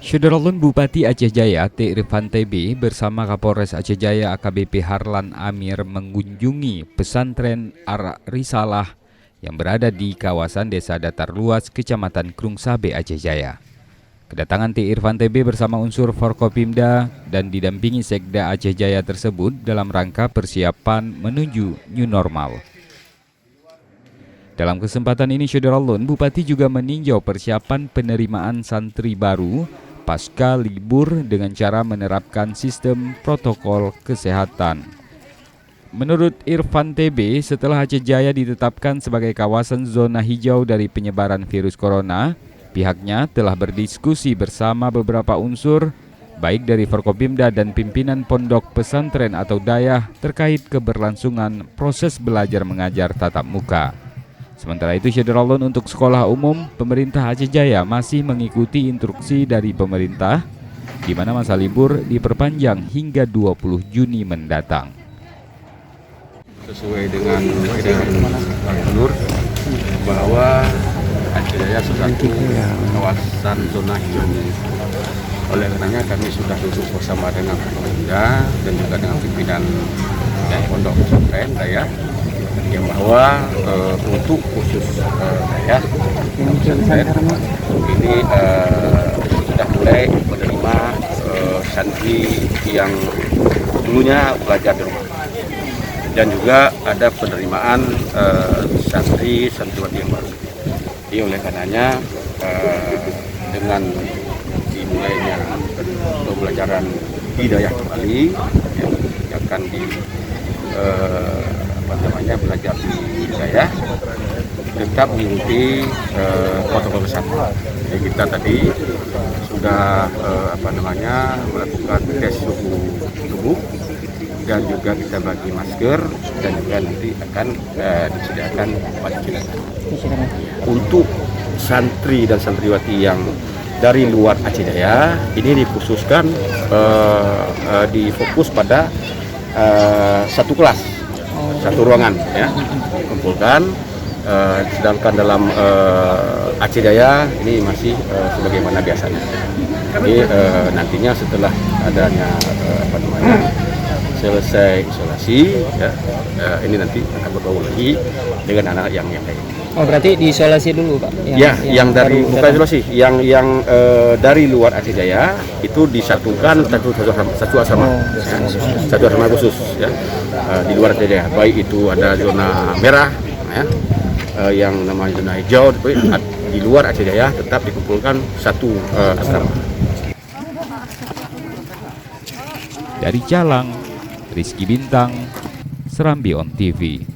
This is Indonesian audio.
Syederalun Bupati Aceh Jaya T. Irfan TB bersama Kapolres Aceh Jaya AKBP Harlan Amir mengunjungi pesantren Ar-Risalah yang berada di kawasan Desa Datar Luas, Kecamatan Krungsabe, Aceh Jaya. Kedatangan T. Irfan TB bersama unsur Forkopimda dan didampingi Sekda Aceh Jaya tersebut dalam rangka persiapan menuju new normal. Dalam kesempatan ini, Syederalun Bupati juga meninjau persiapan penerimaan santri baru pasca libur dengan cara menerapkan sistem protokol kesehatan. Menurut Irfan TB, setelah Aceh Jaya ditetapkan sebagai kawasan zona hijau dari penyebaran virus corona, pihaknya telah berdiskusi bersama beberapa unsur, baik dari Forkopimda dan pimpinan pondok pesantren atau dayah terkait keberlangsungan proses belajar mengajar tatap muka. Sementara itu, Syederalun untuk sekolah umum, pemerintah Aceh Jaya masih mengikuti instruksi dari pemerintah, di mana masa libur diperpanjang hingga 20 Juni mendatang. Sesuai dengan edaran Pak Gubernur bahwa Aceh Jaya satu kawasan zona hijau. Oleh karenanya kami sudah duduk bersama dengan pemerintah dan juga dengan pimpinan pondok pesantren dayah, yang bahwa untuk khusus dayah ini sudah mulai menerima santri yang dulunya belajar di rumah, dan juga ada penerimaan santriwati yang baru. Jadi oleh karenanya dengan dimulainya pembelajaran hidayah kembali, yang akan belajar di hidayah tetap mengikuti protokol kesehatan. Jadi kita tadi sudah melakukan tes suhu tubuh, dan juga kita bagi masker, dan juga nanti akan disediakan paccilan. Untuk santri dan santriwati yang dari luar Aceh Jaya ini dikhususkan difokus pada satu kelas, satu ruangan, ya, dikumpulkan. Sedangkan dalam Aceh Jaya ini masih sebagaimana biasanya. Jadi nantinya setelah adanya selesai isolasi, ya, ini nanti akan bergaul lagi dengan anak yang lain. Oh, berarti diisolasi dulu, Pak? Yang dari bukan isolasi, yang dari luar Aceh Jaya itu disatukan satu asrama, satu asrama khusus, ya, di luar Aceh Jaya. Baik itu ada zona merah, ya, yang namanya zona hijau, di luar Aceh Jaya tetap dikumpulkan satu asrama. Dari Calang, Rizky Bintang, Serambi On TV.